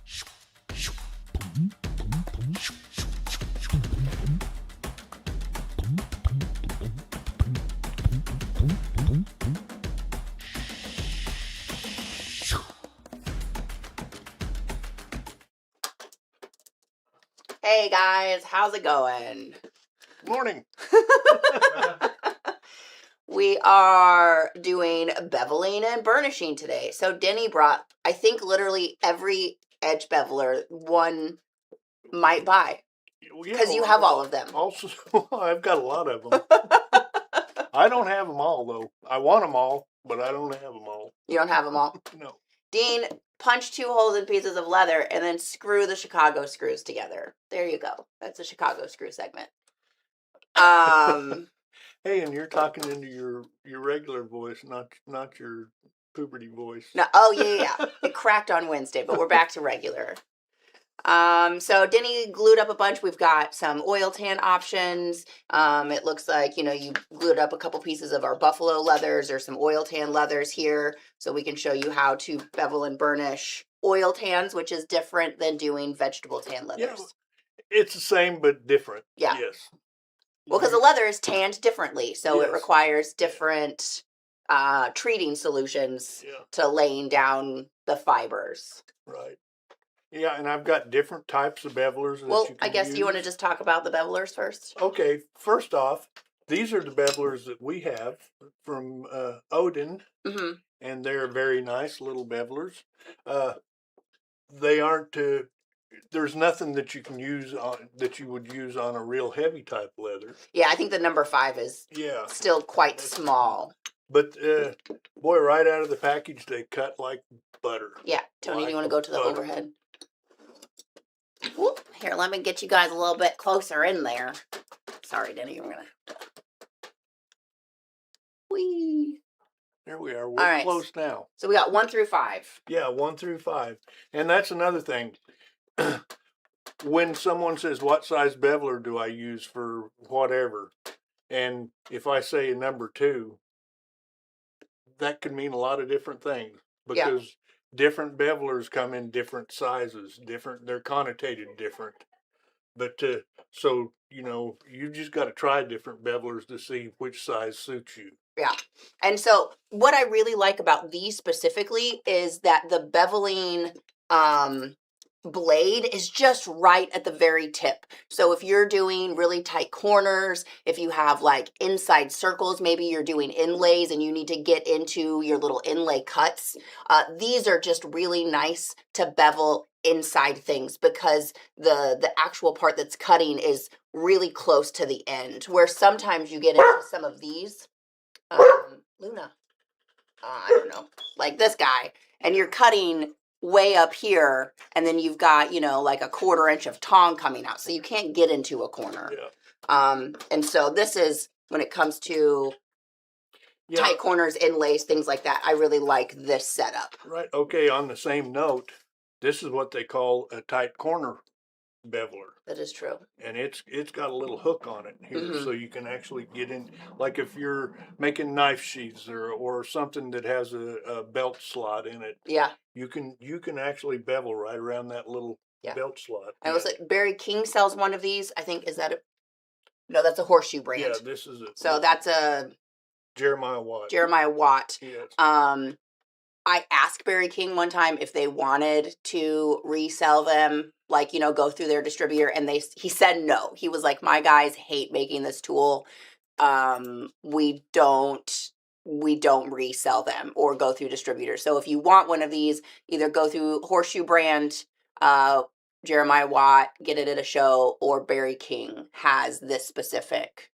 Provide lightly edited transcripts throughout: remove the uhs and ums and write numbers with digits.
Hey guys, how's it going? Morning. We are doing beveling and burnishing today. So Denny brought, I think, literally every edge beveler one might buy because you have all of them. Also, I've got a lot of them. I don't have them all, though. I want them all, but I don't have them all. You don't have them all? No. Dean, punch 2 holes in pieces of leather and then screw the Chicago screws together. There you go. That's a Chicago screw segment. Hey, and you're talking into your regular voice, not your puberty voice. No, oh yeah. It cracked on Wednesday, but we're back to regular. So Denny glued up a bunch. We've got some oil tan options. It looks like, you glued up a couple pieces of our buffalo leathers or some oil tan leathers here. So we can show you how to bevel and burnish oil tans, which is different than doing vegetable tan leathers. Yeah, it's the same, but different. Yeah. Yes. Well, because the leather is tanned differently. So Yes. it requires different treating solutions to laying down the fibers. Right. Yeah, and I've got different types of bevelers that well, you can I guess use. You want to just talk about the bevelers first? Okay, first off, these are the bevelers that we have from Odin, and they're very nice little bevelers. They aren't. There's nothing that you can use on that you would use on a real heavy type leather. Yeah, I think the number 5 is still quite small. But boy, right out of the package, they cut like butter. Yeah, Tony, do you want to go to the overhead? Whoop. Here, let me get you guys a little bit closer in there. Sorry, Denny, we're gonna. Whee. There we are. We're close now. So we got 1 through 5. Yeah, 1 through 5, and that's another thing. When someone says, "What size beveler do I use for whatever?" and if I say a number 2, that could mean a lot of different things because different bevelers come in different sizes, they're connotated different. But so you just got to try different bevelers to see which size suits you. Yeah. And so what I really like about these specifically is that the beveling blade is just right at the very tip. So if you're doing really tight corners, if you have like inside circles, maybe you're doing inlays and you need to get into your little inlay cuts, these are just really nice to bevel inside things because the actual part that's cutting is really close to the end, where sometimes you get into some of these Luna, I don't know, like this guy, and you're cutting way up here, and then you've got, like a 1/4 inch of tong coming out, so you can't get into a corner. And so this is, when it comes to tight corners, inlays, things like that, I really like this setup. Right. Okay, on the same note, this is what they call a tight corner beveler. That is true. And it's got a little hook on it here, so you can actually get in, like if you're making knife sheaths or something that has a belt slot in it. Yeah. You can actually bevel right around that little belt slot. I was like, Barry King sells one of these. I think, no, that's a Horseshoe brand. Yeah, this is it. So that's a Jeremiah Watt. Jeremiah Watt. Yes. I asked Barry King one time if they wanted to resell them, like, go through their distributor, and he said no. He was like, my guys hate making this tool. We don't resell them or go through distributors. So if you want one of these, either go through Horseshoe brand, Jeremiah Watt, get it at a show, or Barry King has this specific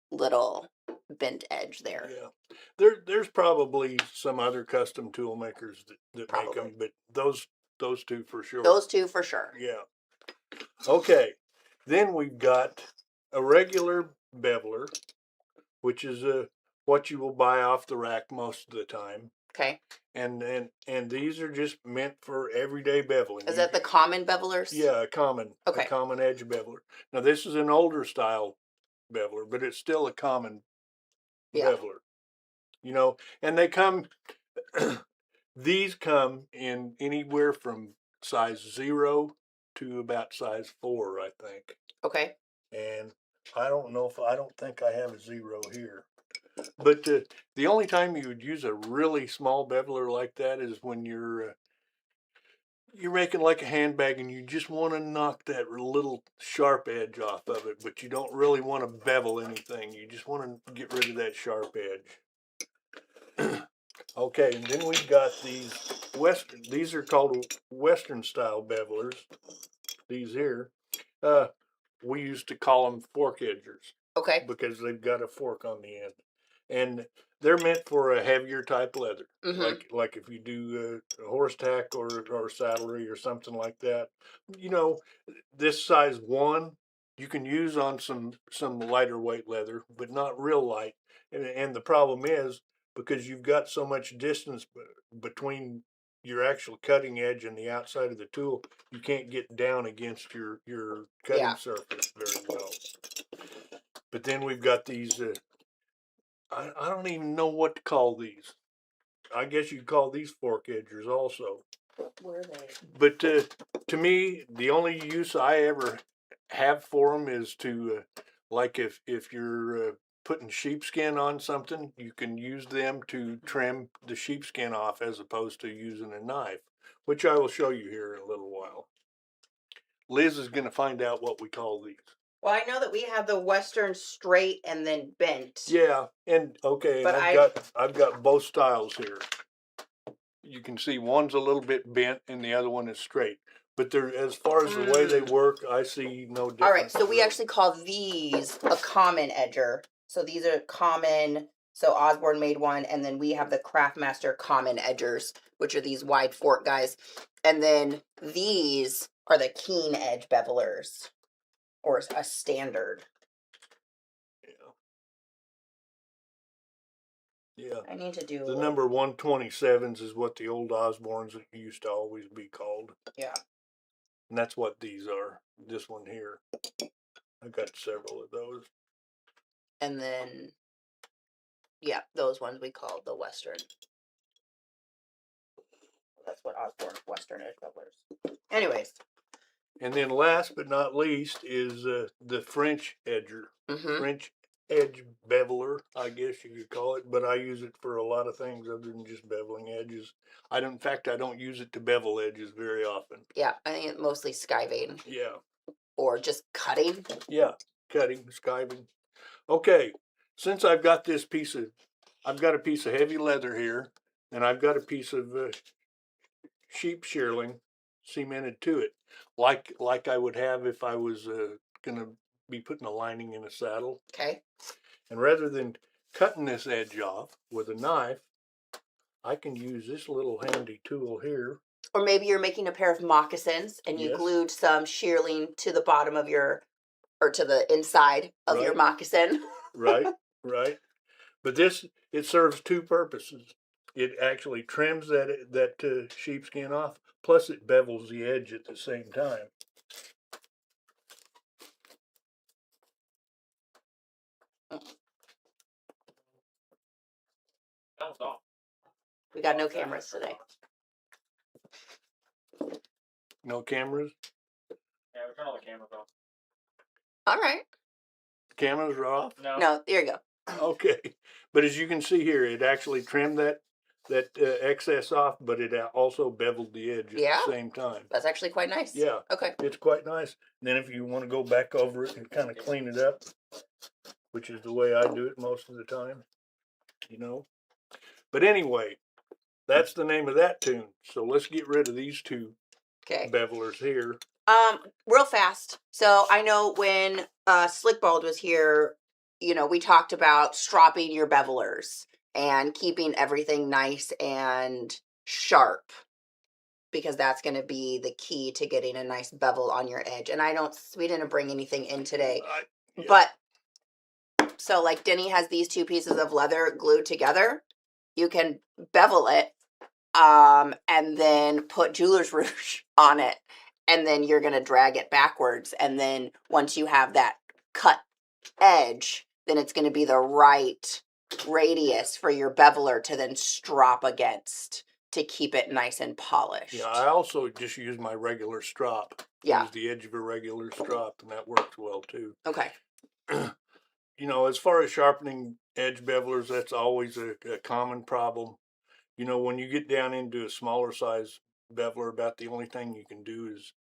little bent edge there. Yeah. There's probably some other custom tool makers that make them, but those 2 for sure. Those 2 for sure. Yeah. Okay. Then we've got a regular beveler, which is what you will buy off the rack most of the time. Okay. And these are just meant for everyday beveling. Is that the common bevelers? Yeah, a common edge beveler. Now this is an older style beveler, but it's still a common beveler. And they come these come in anywhere from size 0 to about size 4, I think. Okay. And I don't think I have a 0 here. But the only time you would use a really small beveler like that is when you're making like a handbag and you just want to knock that little sharp edge off of it, but you don't really want to bevel anything. You just want to get rid of that sharp edge. Okay, and then we've got these are called Western style bevelers. These here. We used to call them fork edgers Okay. because they've got a fork on the end. And they're meant for a heavier type leather, like if you do a horse tack or saddlery or something like that. You know, this size 1 you can use on some lighter weight leather, but not real light. And the problem is because you've got so much distance between your actual cutting edge and the outside of the tool, you can't get down against your cutting surface very well. But then we've got these. I don't even know what to call these. I guess you'd call these fork edgers also. What were they? But to me, the only use I ever have for them is to, like if you're putting sheepskin on something, you can use them to trim the sheepskin off as opposed to using a knife, which I will show you here in a little while. Liz is going to find out what we call these. Well, I know that we have the Western straight and then bent. Yeah, and okay, But and I've got both styles here. You can see one's a little bit bent and the other one is straight. But they're, as far as the way they work, I see no difference. All right, so we actually call these a common edger. So these are common. So Osborne made one, and then we have the Craftmaster common edgers, which are these wide fork guys. And then these are the keen edge bevelers, or a standard. Yeah. I need to do the number 127s is what the old Osbornes used to always be called. Yeah. And that's what these are. This one here. I've got several of those. And then, yeah, those ones we call the Western. That's what Osborne Western edge bevelers. Anyways. And then last but not least is the French edger. French edge beveler, I guess you could call it, but I use it for a lot of things other than just beveling edges. In fact, I don't use it to bevel edges very often. Yeah, I think it's mostly skiving. Yeah. Or just cutting. Yeah, cutting, skiving. Okay, since I've got a piece of heavy leather here, and I've got a piece of sheep shearling cemented to it, like I would have if I was gonna be putting a lining in a saddle. Okay. And rather than cutting this edge off with a knife, I can use this little handy tool here. Or maybe you're making a pair of moccasins and you glued some shearling to the bottom of or to the inside of your moccasin. Right. But it serves two purposes. It actually trims that sheepskin off, plus it bevels the edge at the same time. We got no cameras today. No cameras? Yeah, we turn all the cameras off. All right. Cameras are off? No, there you go. Okay. But as you can see here, it actually trimmed that excess off, but it also beveled the edge at the same time. That's actually quite nice. Yeah. Okay. It's quite nice. And then if you want to go back over it and kind of clean it up, which is the way I do it most of the time, But anyway, that's the name of that tune. So let's get rid of these two bevelers here. Real fast. So I know when Slickbald was here, we talked about stropping your bevelers and keeping everything nice and sharp, because that's going to be the key to getting a nice bevel on your edge. And we didn't bring anything in today, but so like Denny has these two pieces of leather glued together. You can bevel it, and then put jeweler's rouge on it. And then you're going to drag it backwards. And then once you have that cut edge, then it's going to be the right radius for your beveler to then strop against. to keep it nice and polished. Yeah, I also just use my regular strop. Yeah. Use the edge of a regular strop, and that works well too. Okay. You know, as far as sharpening edge bevelers, that's always a common problem. You know, when you get down into a smaller size beveler, about the only thing you can do is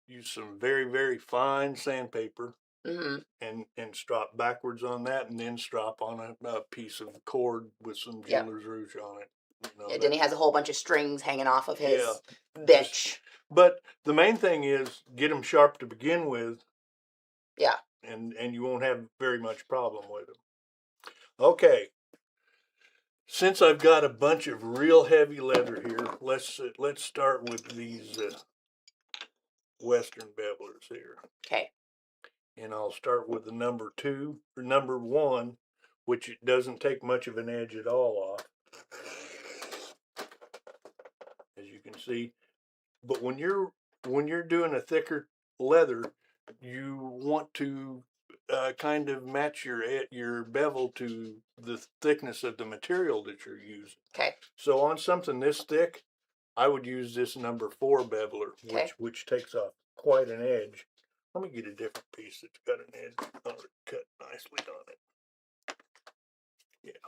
use some very, very fine sandpaper Mm-hmm. and strop backwards on that, and then strop on a piece of cord with some Yep. jeweler's rouge on it. You know, Yeah, Denny has a whole bunch of strings hanging off of his Yeah, bench. but the main thing is get them sharp to begin with, Yeah. and you won't have very much problem with them. Okay. Since I've got a bunch of real heavy leather here, let's start with these Western bevelers here. Okay. And I'll start with the number 2 or number 1, which it doesn't take much of an edge at all off, as you can see. But when you're doing a thicker leather, you want to kind of match your bevel to the thickness of the material that you're using. Okay. So on something this thick, I would use this number 4 beveler, Okay. which takes off quite an edge. Let me get a different piece that's got an edge on it, cut nicely on it. Yeah.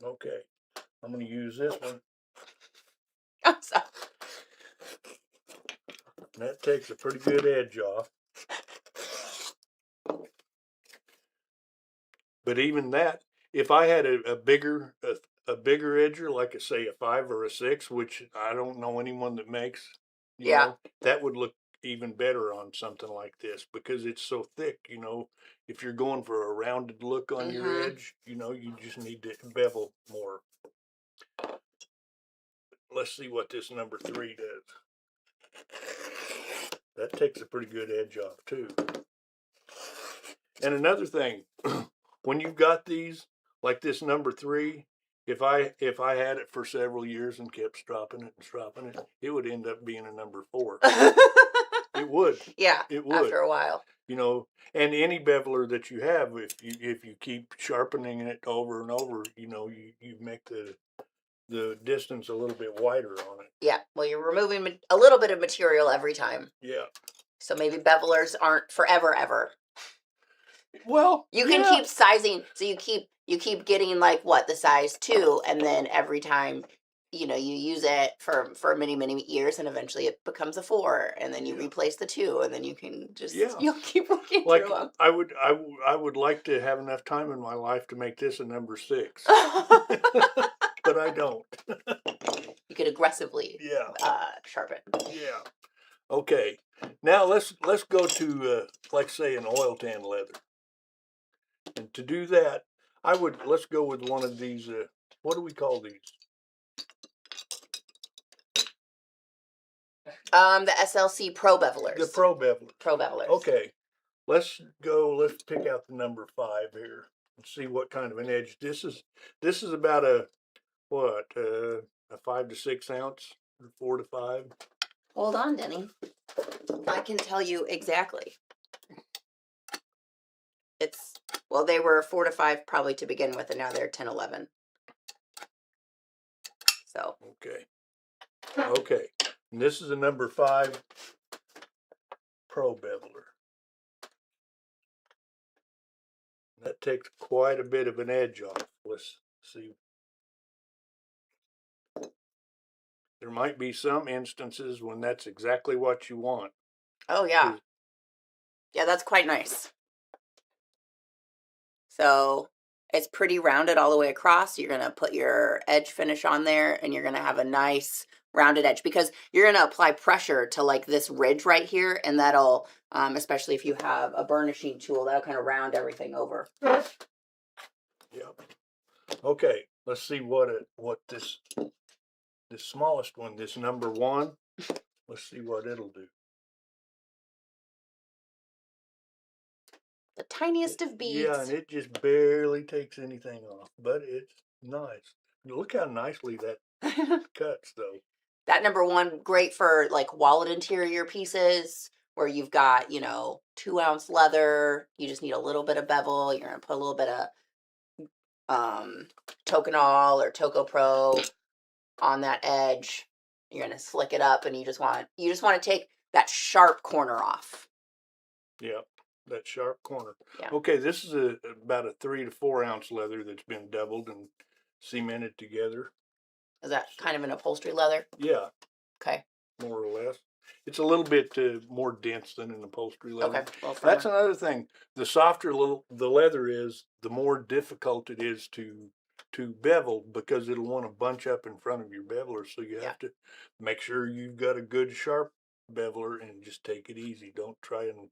Okay. I'm going to use this one. Awesome. That takes a pretty good edge off. But even that, if I had a bigger edger, like say a 5 or a 6, which I don't know anyone that makes, you know, that would look even better on something like this because it's so thick. You know, if you're going for a rounded look on your edge, you know, you just need to bevel more. Let's see what this number 3 does. That takes a pretty good edge off too. And another thing, when you've got these, like this number 3, if I had it for several years and kept stropping it, it would end up being a number 4. It would. Yeah. It would. After a while. You know, and any beveler that you have, if you keep sharpening it over and over, you know, you make the distance a little bit wider on it. Yeah. Well, you're removing a little bit of material every time. Yeah. So maybe bevelers aren't forever ever. Well, you can keep sizing, so you keep getting like what, the size 2, and then every time, you know, you use it for many years, and eventually it becomes a 4, and then you replace the 2, and then you can just you'll keep working like through them. I would like to have enough time in my life to make this a number 6, but I don't. You could aggressively sharpen. Yeah. Okay. Now let's go to like say an oil tan leather. And to do that, let's go with one of these, what do we call these? The SLC Pro Bevelers. The Pro Bevelers. Pro Bevelers. Okay. Let's pick out the number 5 here and see what kind of an edge. This is about a 5 to 6 ounce, or 4 to 5. Hold on, Denny. I can tell you exactly. Well, they were 4 to 5 probably to begin with, and now they're 10, 11. So. Okay. And this is a number 5 Pro Beveler. That takes quite a bit of an edge off. Let's see. There might be some instances when that's exactly what you want. Oh, yeah. Yeah, that's quite nice. So it's pretty rounded all the way across. You're going to put your edge finish on there, and you're going to have a nice rounded edge because you're going to apply pressure to like this ridge right here, and that'll, especially if you have a burnishing tool, that'll kind of round everything over. Yeah. Okay, let's see what this smallest one, this number 1, let's see what it'll do. The tiniest of beads. Yeah, and it just barely takes anything off, but it's nice. Look how nicely that cuts, though. That number 1, great for like wallet interior pieces where you've got, 2 ounce leather. You just need a little bit of bevel. You're going to put a little bit of Tokanol or Toco Pro on that edge. You're gonna slick it up, and you just want to take that sharp corner off. Yep, that sharp corner. Yeah. Okay, this is about a 3 to 4 ounce leather that's been doubled and cemented together. Is that kind of an upholstery leather? Yeah, Okay. more or less. It's a little bit more dense than an upholstery leather. Okay. Well, That's another thing. The softer the leather is, the more difficult it is to bevel, because it'll want to bunch up in front of your beveler. So you have to make sure you've got a good sharp beveler and just take it easy. Don't try and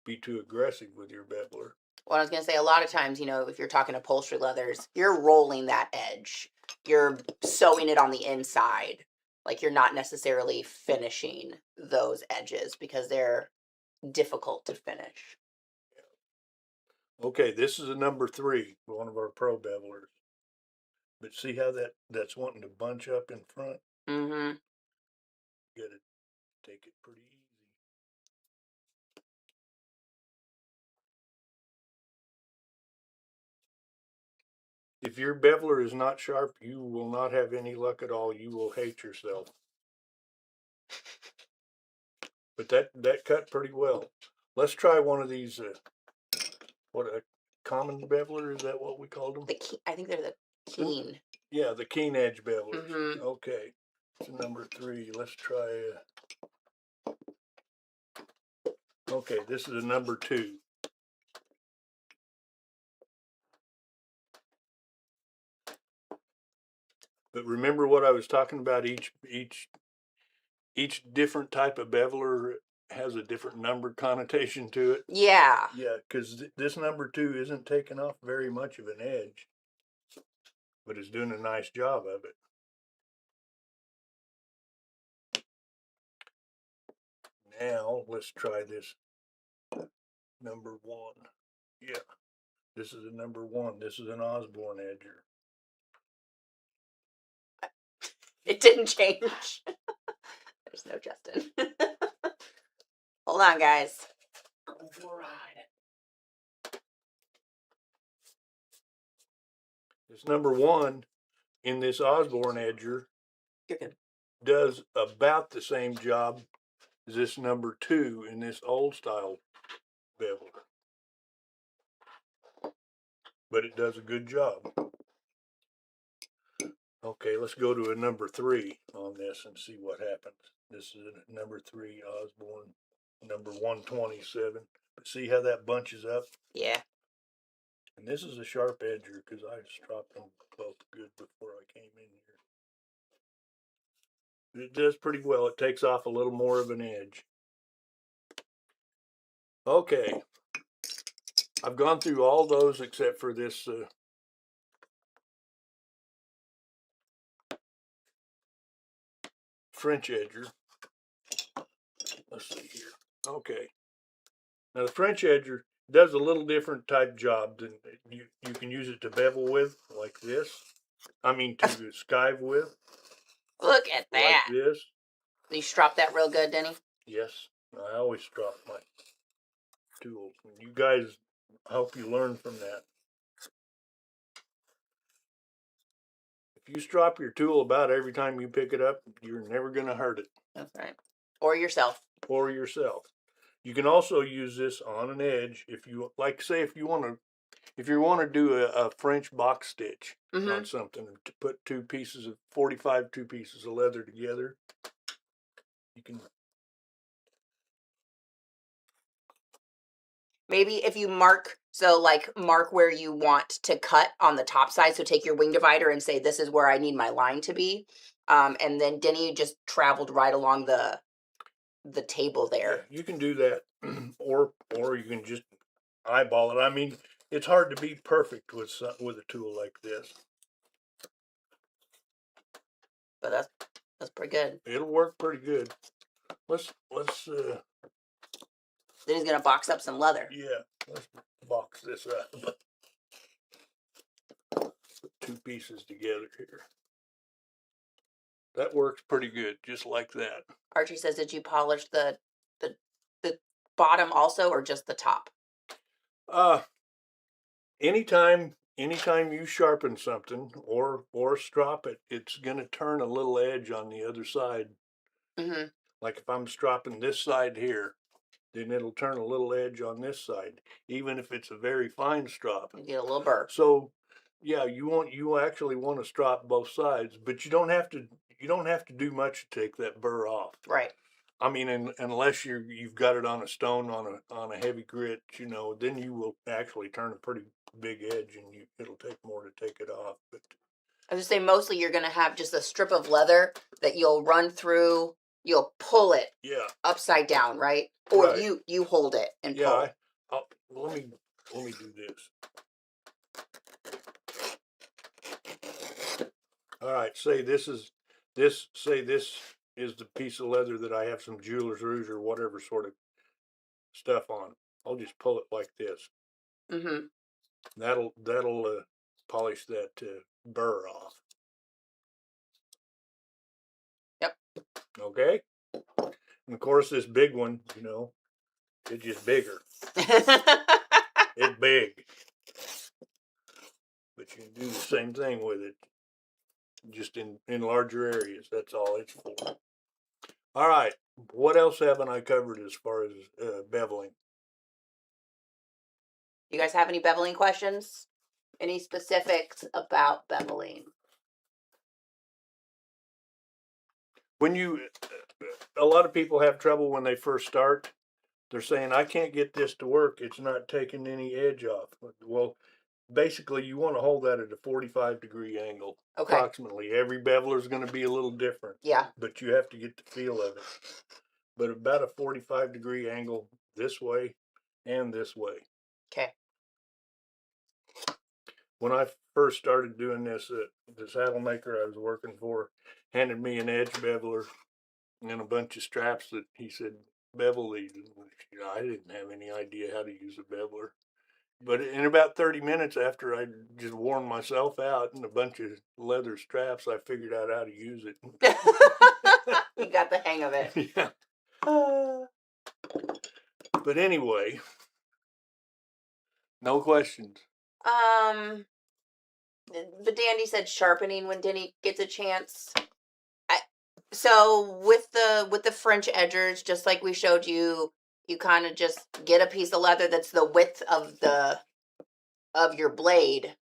be too aggressive with your beveler. Well, I was gonna say, a lot of times, if you're talking upholstery leathers, you're rolling that edge. You're sewing it on the inside. Like, you're not necessarily finishing those edges because they're difficult to finish. Okay, this is a number 3, one of our pro bevelers. But see how that's wanting to bunch up in front? Mm-hmm. You gotta take it pretty easy. If your beveler is not sharp, you will not have any luck at all. You will hate yourself. But that cut pretty well. Let's try one of these. What, a common beveler? Is that what we called them? I think they're the keen. Yeah, the keen edge bevelers. Mm-hmm. Okay, it's number 3. Let's try. Okay, this is a number 2. But remember what I was talking about, each different type of beveler has a different number connotation to it. Yeah. Yeah, because this number 2 isn't taking off very much of an edge, but it's doing a nice job of it. Now let's try this number 1. Yeah, this is a number 1. This is an Osborne edger. It didn't change. There's no Justin. Hold on, guys. Go for a ride. This number 1 in this Osborne edger You're good. does about the same job as this number 2 in this old style beveler, but it does a good job. Okay, let's go to a number 3 on this and see what happens. This is a number 3 Osborne, number 127. But see how that bunches up? Yeah. And this is a sharp edger because I stropped them both good before I came in here. It does pretty well. It takes off a little more of an edge. Okay, I've gone through all those except for this French edger. Let's see here. Okay. Now the French edger does a little different type job than you can use it to bevel with, like this. I mean, to skive with. Look at that. Like this. You strop that real good, Denny? Yes, I always strop my tools. You guys, I hope you learn from that. If you strop your tool about every time you pick it up, you're never going to hurt it. That's right. Or yourself. Or yourself. You can also use this on an edge if you like. Say if you want to do a French box stitch on something, to put 2 pieces of 45 2 pieces of leather together. You can maybe if you mark where you want to cut on the top side. So take your wing divider and say, this is where I need my line to be. And then Denny just traveled right along the table there. Yeah, you can do that, or you can just eyeball it. I mean, it's hard to be perfect with a tool like this. But that's pretty good. It'll work pretty good. Let's Then he's gonna box up some leather. yeah, let's box this up. Put 2 pieces together here. That works pretty good, just like that. Archie says, did you polish the bottom also, or just the top? Anytime anytime you sharpen something or strop it, it's gonna turn a little edge on the other side. Mm-hmm. Like if I'm stropping this side here, then it'll turn a little edge on this side, even if it's a very fine strop. You get a little burr. So, yeah, you actually want to strop both sides, but you don't have to do much to take that burr off. Right. I mean, unless you've got it on a stone on a heavy grit, then you will actually turn a pretty big edge, and it'll take more to take it off. But I was just saying, mostly you're going to have just a strip of leather that you'll run through. You'll pull it yeah, upside down, right? Or right. you hold it and Yeah, pull. let me do this. All right, say this is the piece of leather that I have some jeweler's rouge or whatever sort of stuff on. I'll just pull it like this. Mm-hmm. That'll polish that burr off. Yep. Okay. And of course, this big one, it's just bigger. It's big, but you can do the same thing with it, just in larger areas. That's all it's for. All right. What else haven't I covered as far as beveling? You guys have any beveling questions? Any specifics about beveling? When a lot of people have trouble when they first start. They're saying, I can't get this to work. It's not taking any edge off. Well, basically, you want to hold that at a 45-degree angle, Okay. approximately. Every beveler is going to be a little different. Yeah. But you have to get the feel of it. But about a 45-degree angle this way and this way. Okay. When I first started doing this, the saddle maker I was working for handed me an edge beveler and a bunch of straps that he said, bevel these. I didn't have any idea how to use a beveler. But in about 30 minutes after I just worn myself out and a bunch of leather straps, I figured out how to use it. You got the hang of it. Yeah. But anyway, no questions. But Dandy said sharpening when Denny gets a chance. So with the French edgers, just like we showed you, you kind of just get a piece of leather that's the width of your blade,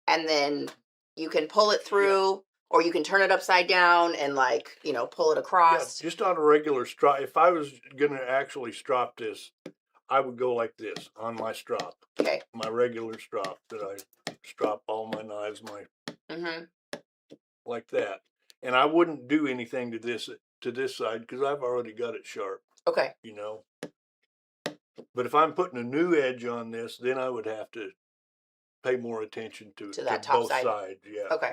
and then you can pull it through, or you can turn it upside down and pull it across. Yeah, just on a regular strop. If I was gonna actually strop this, I would go like this on my strop. Okay. My regular strop that I strop all my knives, Mm-hmm. like that. And I wouldn't do anything to this side because I've already got it sharp. Okay. But if I'm putting a new edge on this, then I would have to pay more attention to that top both side. sides. Yeah. Okay.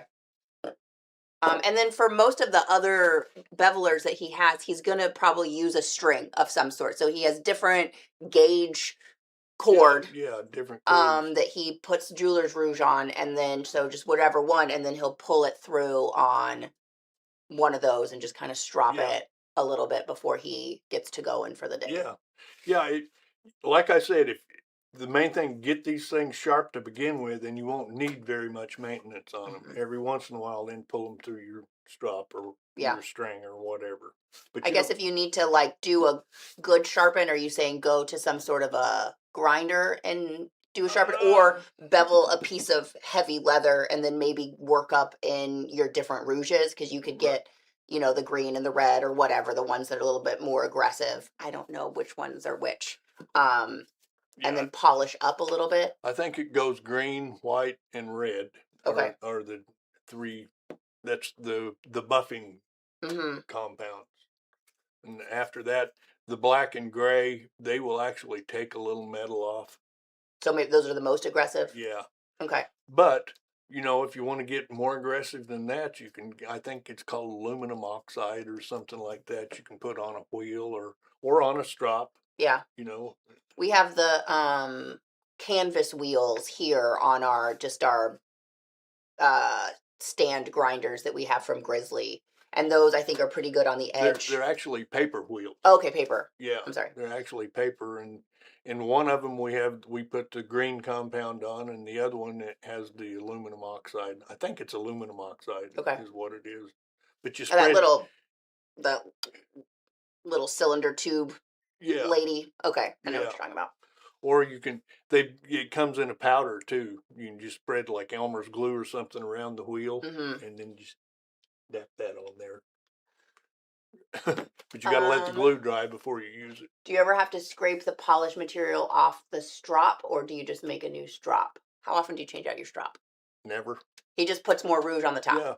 And then for most of the other bevelers that he has, he's going to probably use a string of some sort. So he has different gauge cord. Yeah, different cords. That he puts jeweler's rouge on, and then so just whatever one, and then he'll pull it through on one of those and just kind of strop it a little bit before he gets to going for the day. Yeah. Like I said, if the main thing, get these things sharp to begin with, and you won't need very much maintenance on them. Every once in a while, then pull them through your strop or your string or whatever. But I guess if you need to do a good sharpen, are you saying go to some sort of a grinder and do a sharpen, or bevel a piece of heavy leather and then maybe work up in your different rouges? Because you could get the green and the red or whatever, the ones that are a little bit more aggressive. I don't know which ones are which. And then polish up a little bit. I think it goes green, white, and red. Okay. Are the three. That's the buffing Mm-hmm. compounds. And after that, the black and gray, they will actually take a little metal off. So maybe those are the most aggressive? Yeah. Okay. But, if you want to get more aggressive than that, you can, I think it's called aluminum oxide or something like that. You can put on a wheel or on a strop. Yeah. We have the canvas wheels here on our stand grinders that we have from Grizzly. And those I think are pretty good on the They're, edge. they're actually paper wheels. Okay, paper. Yeah. I'm sorry. They're actually paper, and in one of them we put the green compound on, and the other one it has the aluminum oxide. I think it's aluminum oxide. Okay. Is what it is. But you And spread that little cylinder tube yeah. lady. Okay, I know what Yeah. you're talking about. Or it comes in a powder too. You can just spread like Elmer's glue or something around the wheel, and then just dap that on there. But you got to let the glue dry before you use it. Do you ever have to scrape the polish material off the strop, or do you just make a new strop? How often do you change out your strop? Never. He just puts more rouge on the top. Yeah,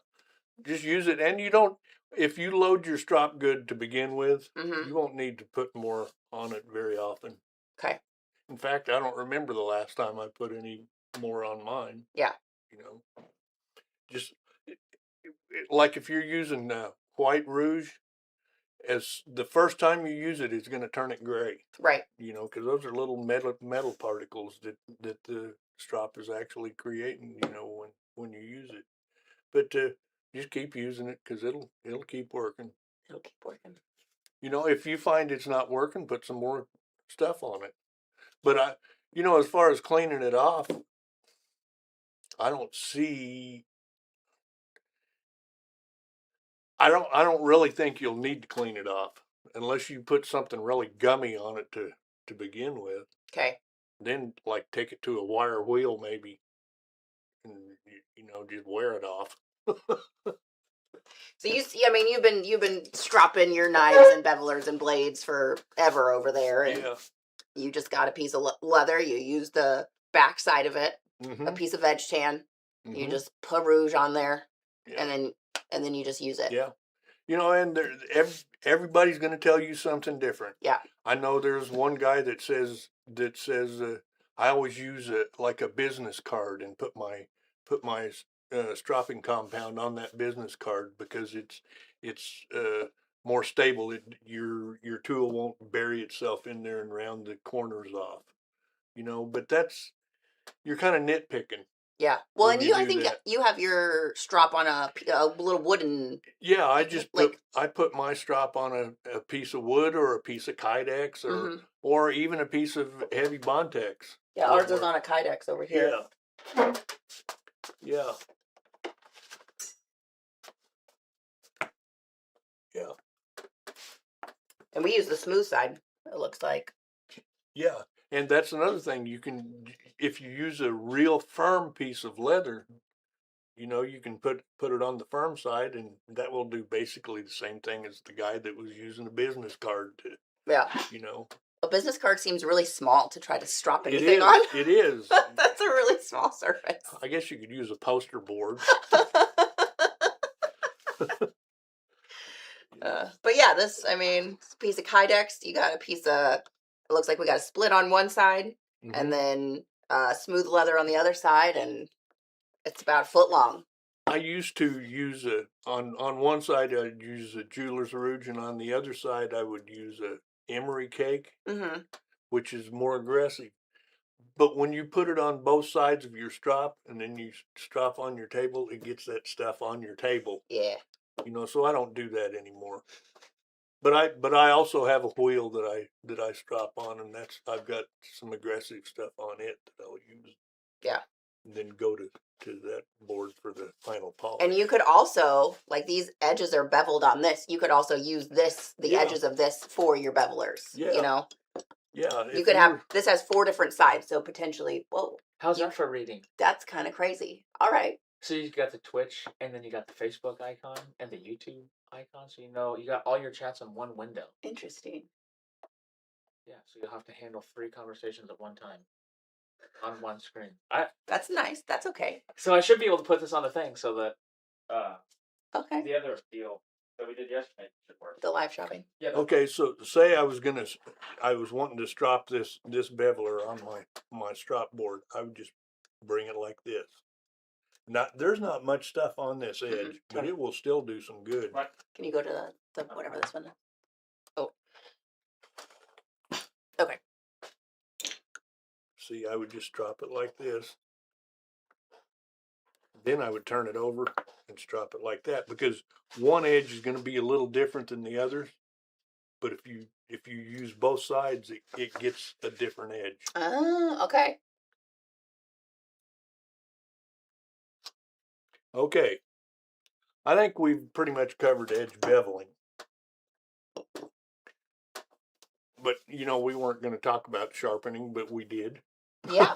just use it, and you don't. If you load your strop good to begin with, you won't need to put more on it very often. Okay. In fact, I don't remember the last time I put any more on mine. Yeah. You know, just like if you're using white rouge, as the first time you use it, it's going to turn it gray. Right. You know, because those are little metal particles that the strop is actually creating. You know, when you use it, but just keep using it because it'll keep working. It'll keep working. You know, if you find it's not working, put some more stuff on it. But as far as cleaning it off, I don't see. I don't really think you'll need to clean it off unless you put something really gummy on it to begin with. Okay. Then like take it to a wire wheel maybe, and just wear it off. So you see, I mean, you've been stropping your knives and bevelers and blades forever over there, and Yeah. you just got a piece of leather. You use the back side of it, a piece of veg tan. You just put rouge on there, and then you just use it. Yeah. And everybody's going to tell you something different. Yeah. I know there's one guy that says I always use like a business card and put my stropping compound on that business card because it's more stable. Your tool won't bury itself in there and round the corners off. But you're kind of nitpicking. Yeah. Well, when and you I do think that. you have your strop on a little wooden. Yeah, I just like put my strop on a piece of wood or a piece of Kydex or even a piece of heavy Bontex. Yeah, ours is on a Kydex over here. Yeah. Yeah. Yeah. And we use the smooth side, it looks like. Yeah. And that's another thing. If you use a real firm piece of leather, you can put it on the firm side, and that will do basically the same thing as the guy that was using a business card to. Yeah. A business card seems really small to try to strop anything on. It is. That's a really small surface. I guess you could use a poster board. But yeah, this piece of Kydex, you got a piece of, it looks like we got a split on one side and then smooth leather on the other side, and it's about a foot long. I used to use on one side I'd use a jeweler's rouge, and on the other side I would use a emery cake, which is more aggressive. But when you put it on both sides of your strop and then you strop on your table, it gets that stuff on your table. Yeah. So I don't do that anymore. But I also have a wheel that I strop on, and I've got some aggressive stuff on it that I'll use. Yeah. And then go to that board for the final polish. And you could also, like, these edges are beveled on this. You could also use the edges of this for your bevelers. Yeah. Yeah. You could have, this has 4 different sides, so potentially, whoa. How's that for reading? That's kind of crazy. All right. So you got the Twitch, and then you got the Facebook icon, and the YouTube icon, so you got all your chats on one window. Interesting. Yeah, so you'll have to handle 3 conversations at one time on one screen. That's nice. That's okay. So I should be able to put this on the thing so that okay. The other deal that we did yesterday should work. The live shopping. Yeah. Okay, so say I was wanting to strop this beveler on my strop board. I would just bring it like this. There's not much stuff on this edge, but it will still do some good. Right. Can you go to the whatever this one is? Oh. Okay. See, I would just drop it like this. Then I would turn it over and strop it like that, because one edge is going to be a little different than the others. But if you use both sides, it gets a different edge. Oh, okay. Okay, I think we've pretty much covered edge beveling. But you know, we weren't going to talk about sharpening, but we did. Yeah.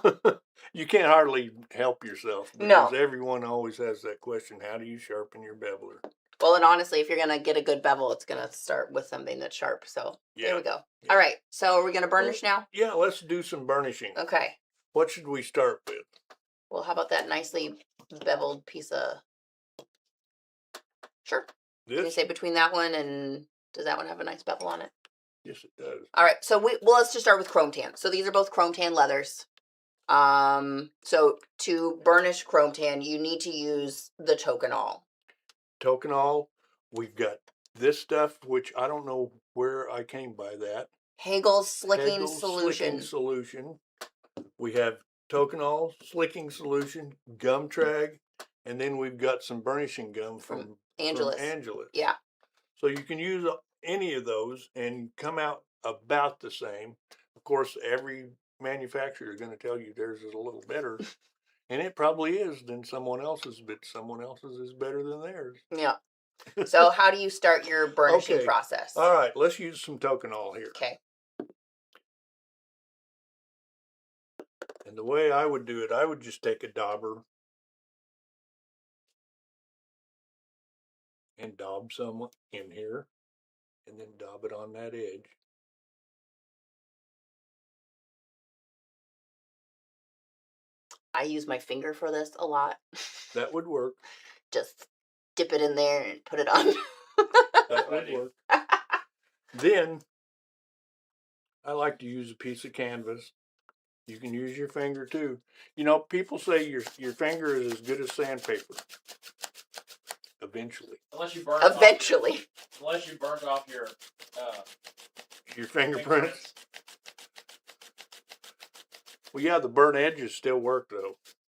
You can't hardly help yourself, No. because everyone always has that question: how do you sharpen your beveler? Well, and honestly, if you're gonna get a good bevel, it's gonna start with something that's sharp. So there we go. Yeah. All right. So are we gonna burnish now? Yeah, let's do some burnishing. Okay. What should we start with? Well, how about that nicely beveled piece of? Sure. Can you This? say between that one and does that one have a nice bevel on it? Yes, it does. All right. So let's just start with chrome tan. So these are both chrome tan leathers. So to burnish chrome tan, you need to use the Tokenol. Tokenol. We've got this stuff, which I don't know where I came by that. Hagel's slicking Hegel's solution. Slicking solution. We have Tokenol slicking solution, gum trag, and then we've got some burnishing gum from Angelus. Yeah. So you can use any of those and come out about the same. Of course, every manufacturer is going to tell you theirs is a little better, and it probably is than someone else's, but someone else's is better than theirs. Yeah. So how do you start your burnishing Okay. process? All right, let's use some Tokenol here. Okay. And the way I would do it, I would just take a dauber and daub some in here, and then daub it on that edge. I use my finger for this a lot. That would work. Just dip it in there and put it on. That would work. Then I like to use a piece of canvas. You can use your finger too. You know, people say your finger is as good as sandpaper. Eventually. Unless you burn. Eventually. Unless you burnt off your fingerprints. Well, yeah, the burnt edges still work though.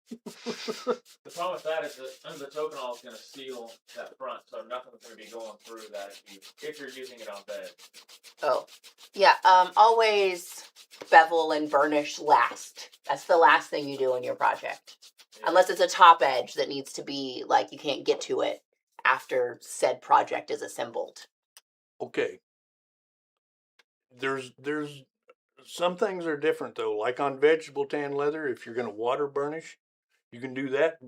The problem with that is that the Tokenol is going to seal that front, so nothing's going to be going through that if you're using it on bed. Oh, yeah. Always bevel and burnish last. That's the last thing you do in your project, Yeah. unless it's a top edge that needs to be like you can't get to it after said project is assembled. Okay. There's some things are different though. Like on vegetable tan leather, if you're going to water burnish, you can do that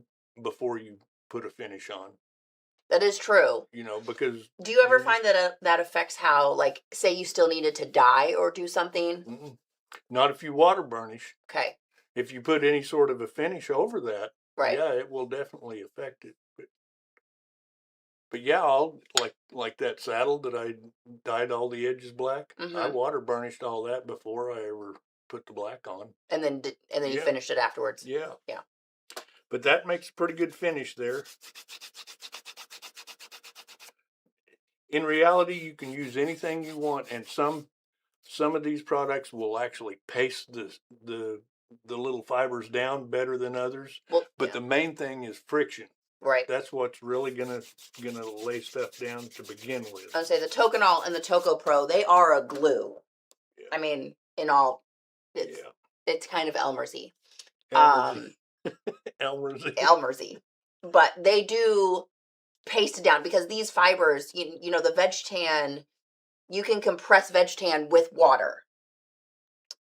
before you put a finish on. That is true. You know, because do you ever find that that affects how, like, say you still needed to dye or do something? Not if you water burnish. Okay. If you put any sort of a finish over that, right. Yeah, it will definitely affect it. But yeah, I'll like that saddle that I dyed all the edges black. I water burnished all that before I ever put the black on. And then you finished it afterwards. Yeah. Yeah. But that makes a pretty good finish there. In reality, you can use anything you want, and some of these products will actually paste the little fibers down better than others. Well, but the main thing is friction. Right. That's what's really gonna lay stuff down to begin with. I would say the Tokenol and the Toco Pro, they are a glue. Yeah. I mean, it's kind of Elmersy. Elmersy. But they do paste it down because these fibers, you know, the veg tan, you can compress veg tan with water.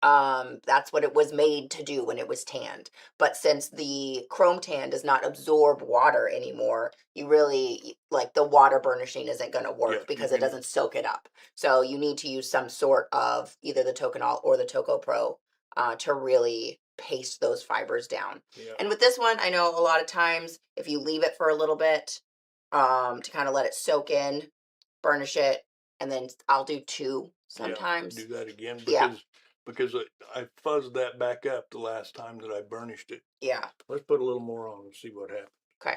That's what it was made to do when it was tanned. But since the chrome tan does not absorb water anymore, you really, like, the water burnishing isn't going to work because it doesn't soak it up. So you need to use some sort of either the Tokenol or the Toco Pro to really paste those fibers down. Yeah. And with this one, I know a lot of times if you leave it for a little bit to kind of let it soak in, burnish it, and then I'll do 2 sometimes. Yeah, do that again because I fuzzed that back up the last time that I burnished it. Yeah. Let's put a little more on and see what happens. Okay.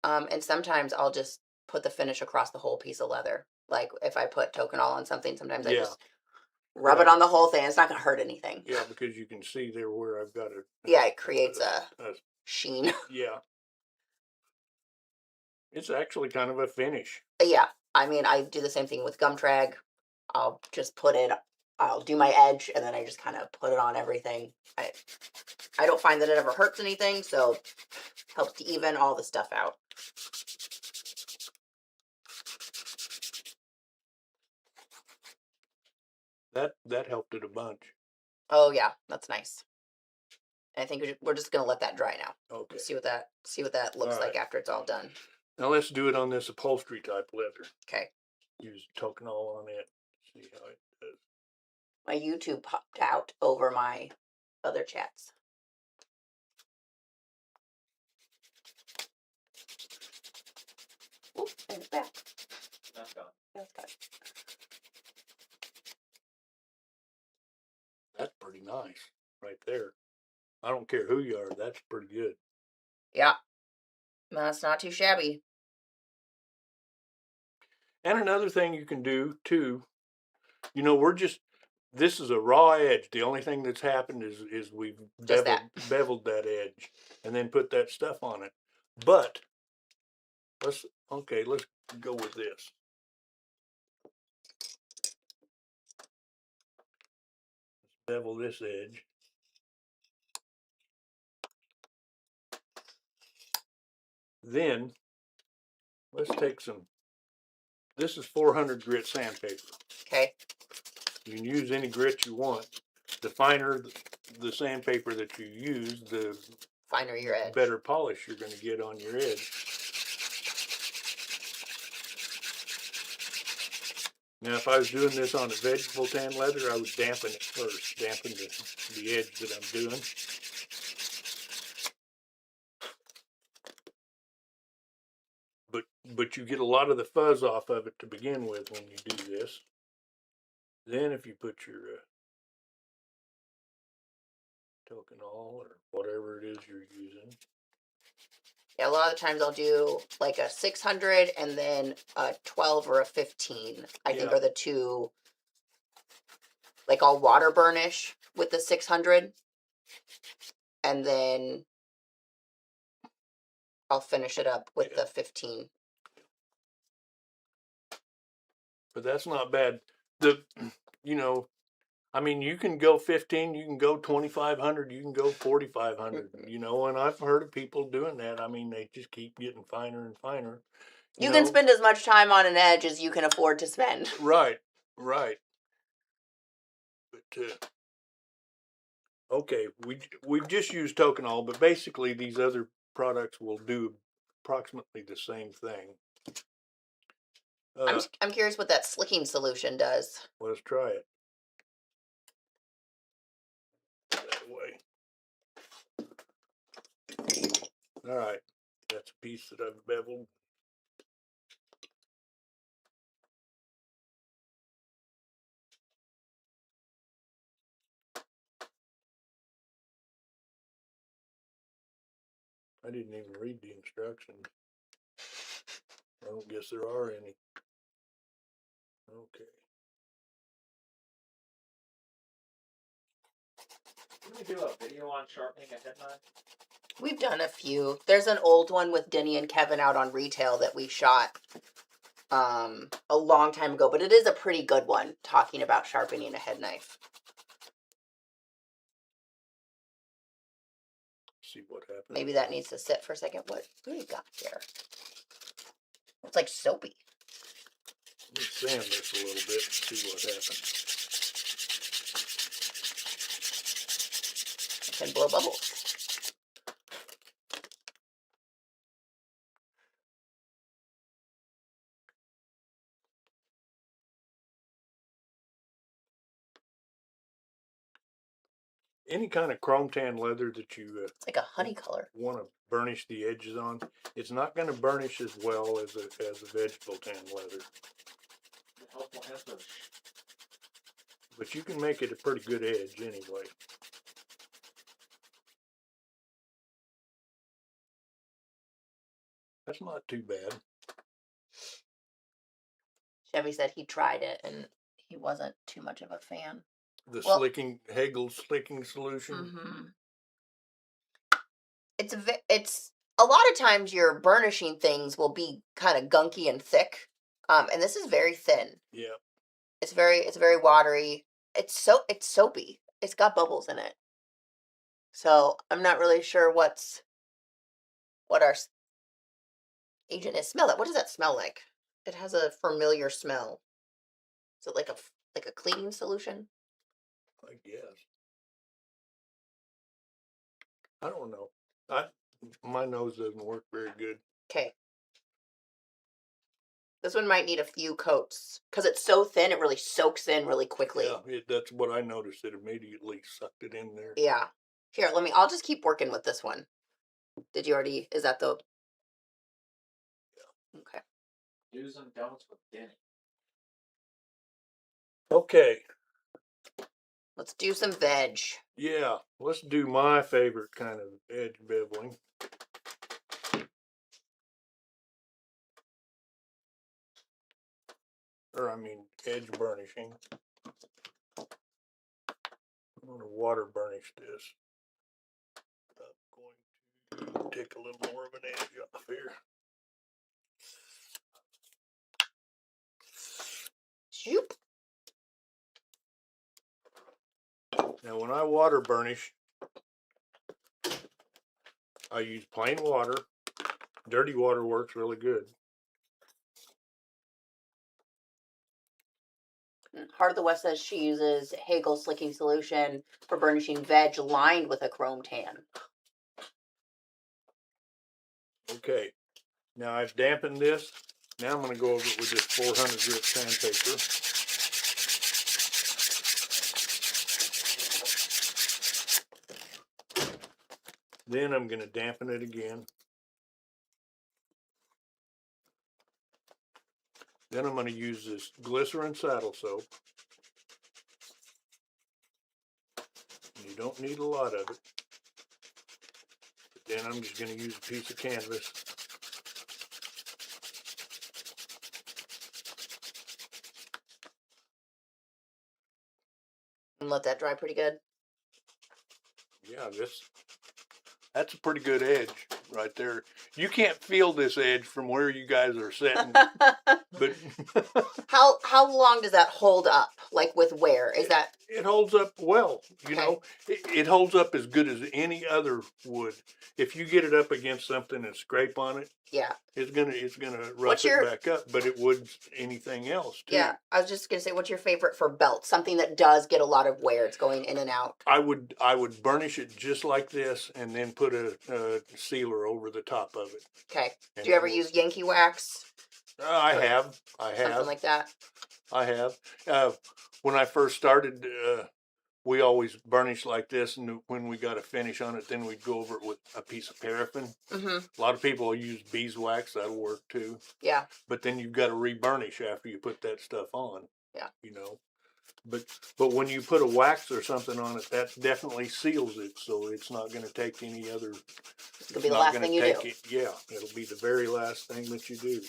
And sometimes I'll just put the finish across the whole piece of leather. Like if I put Tokenol on something, sometimes I just Rub it Right. on the whole thing. It's not going to hurt anything. Yeah, because you can see there where I've got a. Yeah, it creates a sheen. Yeah. It's actually kind of a finish. Yeah, I mean, I do the same thing with gum trag. I'll just I'll do my edge, and then I just kind of put it on everything. I don't find that it ever hurts anything, so helps to even all the stuff out. That helped it a bunch. Oh yeah, that's nice. And I think we're just gonna let that dry now. Okay. See what that looks All like right. after it's all done. Now let's do it on this upholstery type leather. Okay. Use Tokenol on it. See how it does. My YouTube popped out over my other chats. Oop, and it's back. That's gone. That's good. That's pretty nice right there. I don't care who you are. That's pretty good. Yeah. That's not too shabby. And another thing you can do too, this is a raw edge. The only thing that's happened is we've Just that. beveled that edge and then put that stuff on it. But let's go with this. Let's bevel this edge. Then let's take this is 400 grit sandpaper. Okay. You can use any grit you want. The finer the sandpaper that you use, the Finer your edge. better polish you're going to get on your edge. Now, if I was doing this on a vegetable tan leather, I would dampen it first, dampen the edge that I'm doing. But you get a lot of the fuzz off of it to begin with when you do this. Then if you put your Tokenol or whatever it is you're using. Yeah, a lot of the times I'll do like a 600 and then a 12 or a 15. I think Yeah. are the two. Like I'll water burnish with the 600, and then I'll finish it up with the 15. But that's not bad. I mean, you can go 15, you can go 2,500, you can go 4,500, and I've heard of people doing that. I mean, they just keep getting finer and finer. You can spend as much time on an edge as you can afford to spend. Right. But, okay, we've just used Tokenol, but basically these other products will do approximately the same thing. I'm curious what that slicking solution does. Let's try it. That way. All right, that's a piece that I've beveled. I didn't even read the instructions. I don't guess there are any. Okay. Didn't we do a video on sharpening a head knife? We've done a few. There's an old one with Denny and Kevin out on retail that we shot a long time ago, but it is a pretty good one talking about sharpening a head knife. See what happens. Maybe that needs to sit for a second. What do we got here? It's like soapy. Let's sand this a little bit and see what happens. It can blow bubbles. Any kind of chrome tan leather that you It's like a honey color. want to burnish the edges on, it's not going to burnish as well as a vegetable tan leather. But you can make it a pretty good edge anyway. That's not too bad. Chevy said he tried it and he wasn't too much of a fan. The Well- Hegel slicking solution. Mm-hmm. It's a lot of times your burnishing things will be kind of gunky and thick, and this is very thin. Yeah. It's very watery. It's soapy. It's got bubbles in it. So I'm not really sure what our agent is. Smell it. What does that smell like? It has a familiar smell. Is it like a cleaning solution? I guess. I don't know. My nose doesn't work very good. Okay. This one might need a few coats because it's so thin. It really soaks in really quickly. Yeah, that's what I noticed. It immediately sucked it in there. Yeah. Here, I'll just keep working with this one. Did you already, is that the? Yeah. Okay. Do's and don'ts with Denny. Okay. Let's do some veg. Yeah, let's do my favorite kind of edge beveling. Or I mean, edge burnishing. I'm going to water burnish this. I'm going to take a little more of an edge off here. Shoop. Now, when I water burnish, I use plain water. Dirty water works really good. Heart of the West says she uses Hegel slicking solution for burnishing veg lined with a chrome tan. Okay, now I've dampened this. Now I'm going to go over it with this 400 grit sandpaper. Then I'm going to dampen it again. Then I'm going to use this glycerin saddle soap. You don't need a lot of it. But then I'm just going to use a piece of canvas. And let that dry pretty good. Yeah, that's a pretty good edge right there. You can't feel this edge from where you guys are sitting, but How long does that hold up? Like with wear? Is that it holds up well. You Okay. know, it holds up as good as any other would. If you get it up against something and scrape on it, yeah. it's gonna What's rough your- it back up. But it would anything else too. Yeah, I was just gonna say, what's your favorite for belt? Something that does get a lot of wear. It's going in and out. I would burnish it just like this, and then put a sealer over the top of it. Okay. And Do you ever it will- use Yankee wax? I have. Something like that. I have. When I first started, we always burnished like this, and when we got a finish on it, then we'd go over it with a piece of paraffin. Mm-hmm. A lot of people use beeswax; that'll work too. Yeah. But then you've got to reburnish after you put that stuff on. Yeah. You know. But when you put a wax or something on it, that definitely seals it, so it's not going to take any other. It's gonna be the last thing you do. Yeah, it'll be the very last thing that you do.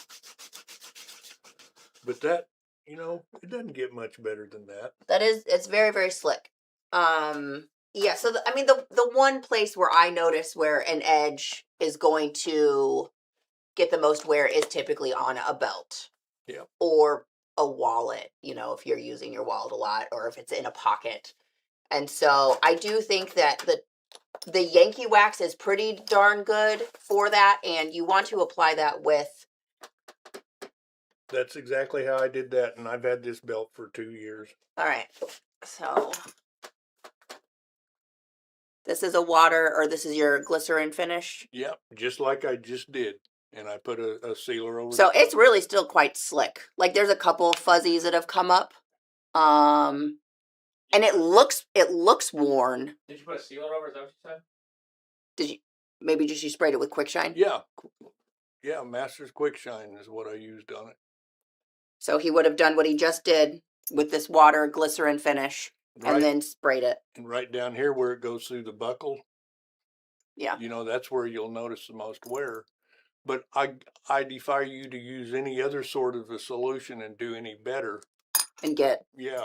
But that, you know, it doesn't get much better than that. It's very, very slick. Yeah, so the one place where I notice where an edge is going to get the most wear is typically on a belt. Yeah. Or a wallet, if you're using your wallet a lot, or if it's in a pocket. And so I do think that the Yankee wax is pretty darn good for that, and you want to apply that with. That's exactly how I did that, and I've had this belt for 2 years. All right, so this is a water, or this is your glycerin finish. Yep, just like I just did, and I put a sealer over. So it's really still quite slick. Like there's a couple fuzzies that have come up, and it looks worn. Did you put a sealer over? Is that what you said? Did you maybe just you sprayed it with quick shine? Yeah, Masters Quick Shine is what I used on it. So he would have done what he just did with this water glycerin finish, Right, and then sprayed it. and right down here where it goes through the buckle, Yeah. you know, that's where you'll notice the most wear. But I defy you to use any other sort of a solution and do any better and get. Yeah,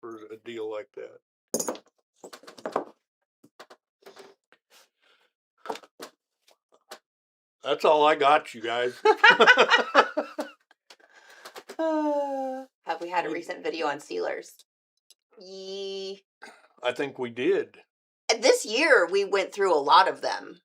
for a deal like that. That's all I got, you guys. Have we had a recent video on sealers? I think we did. This year we went through a lot of them.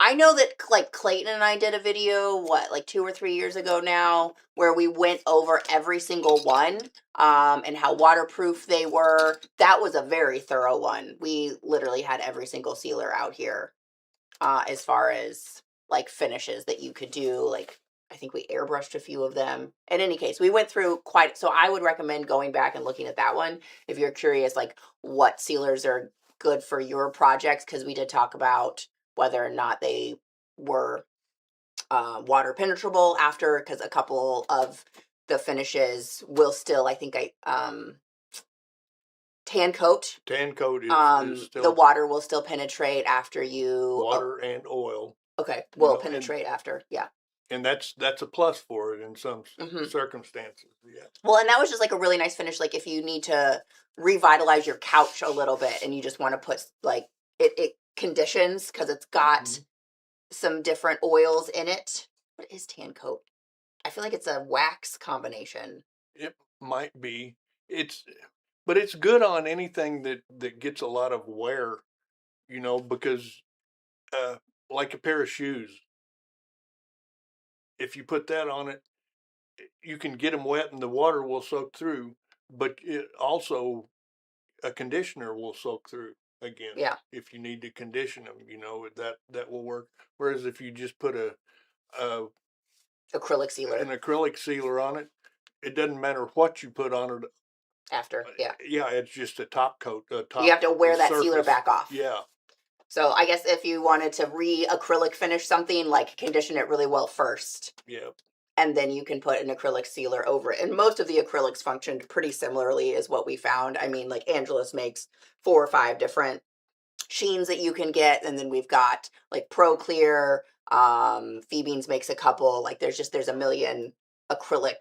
I know that like Clayton and I did a video, like 2 or 3 years ago now, where we went over every single one, and how waterproof they were. That was a very thorough one. We literally had every single sealer out here, as far as like finishes that you could do. Like, I think we airbrushed a few of them. In any case, we went through quite, so I would recommend going back and looking at that one if you're curious, like what sealers are good for your projects, because we did talk about whether or not they were water penetrable after, because a couple of the finishes will still, I think tan coat. Tan coat is still the water will still penetrate after you. water and oil. Okay, will penetrate after, yeah. And that's a plus for it in some Mhm. circumstances. Yeah. Well, and that was just like a really nice finish. Like if you need to revitalize your couch a little bit and you just want to put like it conditions, because it's got some different oils in it. What is tan coat? I feel like it's a wax combination. It might be. But it's good on anything that gets a lot of wear, because like a pair of shoes, if you put that on it, you can get them wet and the water will soak through, but it also, a conditioner will soak through again. Yeah. If you need to condition them, that will work. Whereas if you just put an Acrylic sealer acrylic sealer on it, it doesn't matter what you put on it. after, yeah. Yeah, it's just a top coat. You have to wear that sealer back off. Yeah. So I guess if you wanted to re-acrylic finish something, like condition it really well first. Yeah. And then you can put an acrylic sealer over it. And most of the acrylics functioned pretty similarly is what we found. I mean, like Angelus makes 4 or 5 different sheens that you can get. And then we've got like Pro Clear, Phoebe's makes a couple. Like there's a million acrylic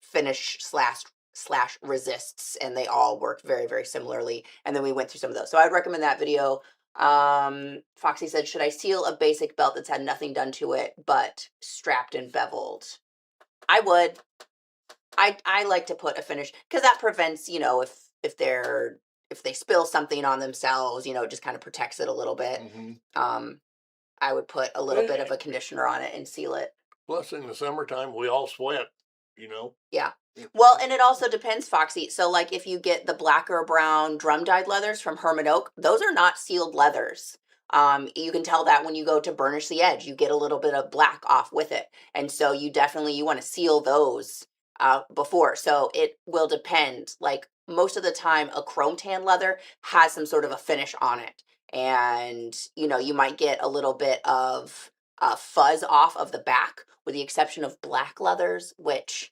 finish slash resists, and they all work very, very similarly. And then we went through some of those. So I'd recommend that video. Foxy said, should I seal a basic belt that's had nothing done to it but strapped and beveled? I would. I like to put a finish, because that prevents, if they spill something on themselves, it just kind of protects it a little bit. I would put a little bit of a conditioner on it and seal it. Plus, in the summertime, we all sweat, Yeah. Well, and it also depends, Foxy. So, like, if you get the black or brown drum-dyed leathers from Hermit Oak, those are not sealed leathers. You can tell that when you go to burnish the edge, you get a little bit of black off with it. And so you want to seal those before. So it will depend. Like most of the time, a chrome tan leather has some sort of a finish on it. And, you might get a little bit of fuzz off of the back, with the exception of black leathers, which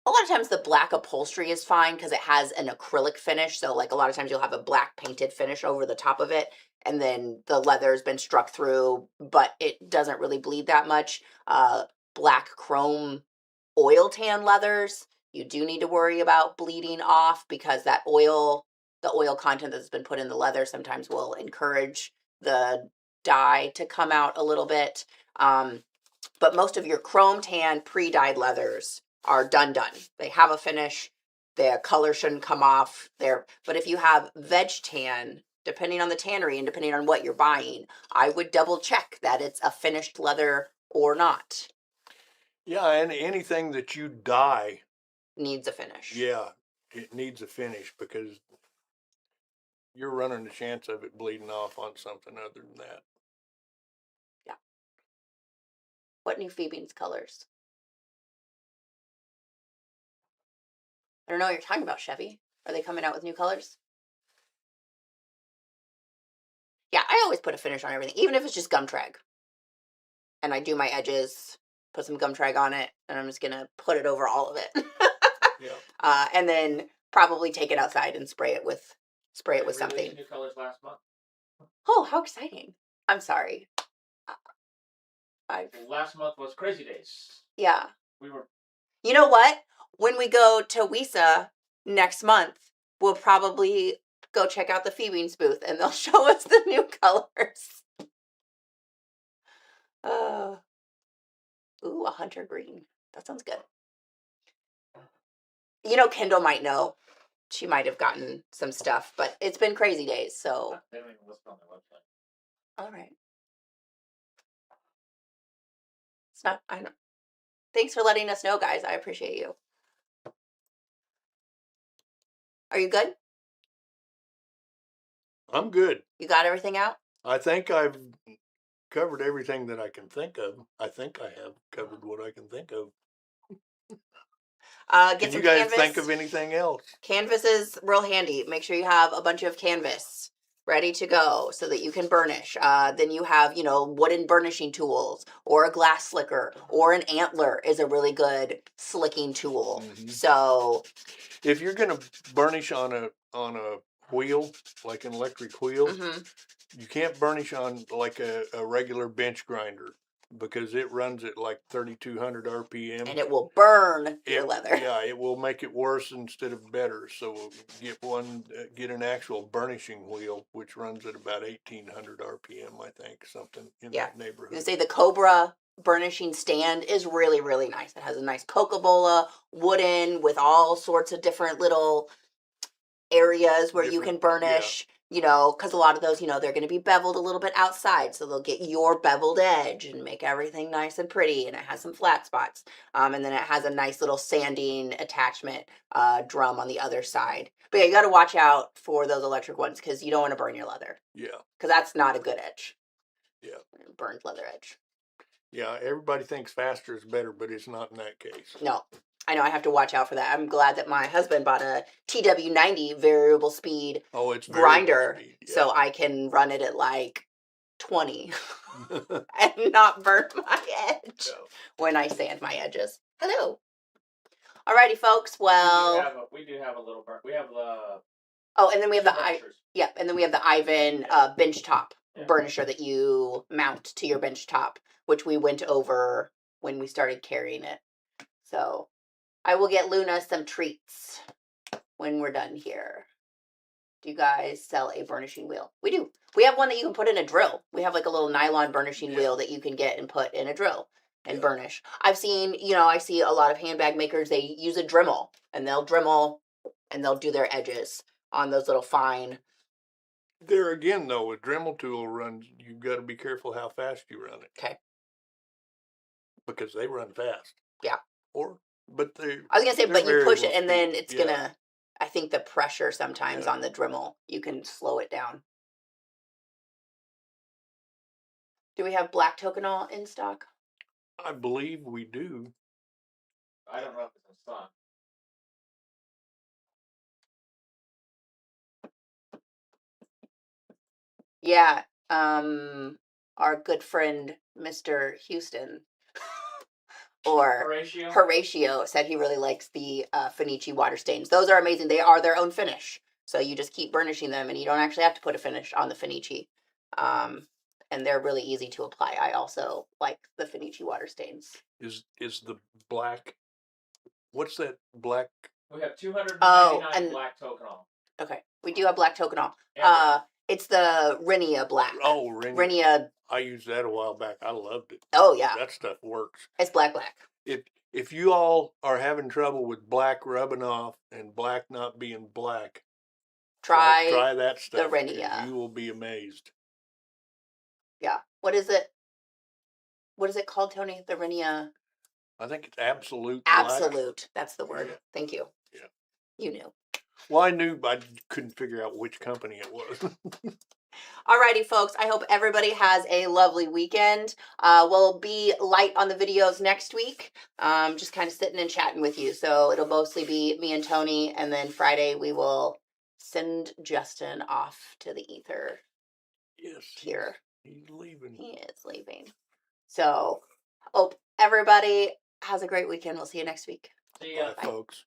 a lot of times the black upholstery is fine because it has an acrylic finish. So like a lot of times you'll have a black painted finish over the top of it, and then the leather's been struck through, but it doesn't really bleed that much. Black chrome oil tan leathers, you do need to worry about bleeding off, because the oil content that's been put in the leather sometimes will encourage the dye to come out a little bit. But most of your chrome tan pre-dyed leathers are done. They have a finish. The color shouldn't come off there. But if you have veg tan, depending on the tannery and depending on what you're buying, I would double check that it's a finished leather or not. Yeah, and anything that you dye needs a finish. Yeah, it needs a finish, because you're running the chance of it bleeding off on something other than that. Yeah. What new Phoebe's colors? I don't know what you're talking about, Chevy. Are they coming out with new colors? Yeah, I always put a finish on everything, even if it's just gum trag. And I do my edges, put some gum trag on it, and I'm just going to put it over all of it. Yeah. And then probably take it outside and spray it with something. New colors last month. Oh, how exciting. I'm sorry. Last month was Crazy Days. Yeah. We were. You know what? when we go to WISA next month, we'll probably go check out the Phoebe's booth and they'll show us the new colors. Ooh, a hunter green. That sounds good. You know, Kendall might know. She might have gotten some stuff, but it's been crazy days, so. They don't even list it on their website. All right. It's not, I know. Thanks for letting us know, guys. I appreciate you. Are you good? I'm good. You got everything out? I think I've covered everything that I can think of. I think I have covered what I can think of. Get Can some you guys canvas. think of anything else? Canvas is real handy. Make sure you have a bunch of canvas ready to go so that you can burnish. Then you have, you know, wooden burnishing tools or a glass slicker or an antler is a really good slicking tool. Mhm. So If you're gonna burnish on a wheel, like an electric wheel, mhm. you can't burnish on like a regular bench grinder because it runs at like 3,200 RPM. And it will burn your leather. Yeah, it will make it worse instead of better. So get an actual burnishing wheel, which runs at about 1,800 RPM, I think, something in Yeah. that neighborhood. You say the Cobra burnishing stand is really, really nice. It has a nice Coca-Cola, wooden, with all sorts of different little areas where you can burnish, you know, because a lot of those, you know, they're going to be beveled a little bit outside. So they'll get your beveled edge and make everything nice and pretty. And it has some flat spots. And then it has a nice little sanding attachment drum on the other side. But yeah, you got to watch out for those electric ones because you don't want to burn your leather. Yeah. Because that's not a good edge. Yeah. Burned leather edge. Yeah, everybody thinks faster is better, but it's not in that case. No. I know I have to watch out for that. I'm glad that my husband bought a TW90 variable speed grinder, speed, yeah. so I can run it at like 20 and not burn my edge when I sand my edges. Hello. Alrighty, folks. Well, we do have a little burn. We have the. Oh, and then we have and then we have the Ivan bench top burnisher that you mount to your bench top, which we went over when we started carrying it. So I will get Luna some treats when we're done here. Do you guys sell a burnishing wheel? We do. We have one that you can put in a drill. We have like a little nylon burnishing wheel that you can get and put in a drill and burnish. I've seen, you know, I see a lot of handbag makers, they use a Dremel and they'll Dremel and they'll do their edges on those little fine. There again, though, a Dremel tool runs, you've got to be careful how fast you run it. Okay. Because they run fast. Yeah. But they. I was gonna say, but you push it and then it's gonna. I think the pressure sometimes on the Dremel, you can slow it down. Do we have black Toconol in stock? I believe we do. I don't know if it's in stock. Yeah. Our good friend Mr. Houston or Horatio said he really likes the Finichi water stains. Those are amazing. They are their own finish. So you just keep burnishing them and you don't actually have to put a finish on the Finichi. And they're really easy to apply. I also like the Finichi water stains. Is the black, what's that black? We have 299 black Toconol. Okay. We do have black Toconol. It's the Renia black. Oh, Renia. I used that a while back. I loved it. Oh, yeah. That stuff works. It's black. If you all are having trouble with black rubbing off and black not being black, try that stuff. The Renia. You will be amazed. Yeah. What is it? What is it called, Tony? The Renia? I think it's Absolute. Absolute. That's the word. Yeah. Thank you. Yeah. You knew. Well, I knew, but I couldn't figure out which company it was. Alrighty, folks. I hope everybody has a lovely weekend. We'll be light on the videos next week. Just kind of sitting and chatting with you. So it'll mostly be me and Tony. And then Friday we will send Justin off to the ether. Yes. Here. He's leaving. He is leaving. So hope everybody has a great weekend. We'll see you next week. See ya. Bye, folks.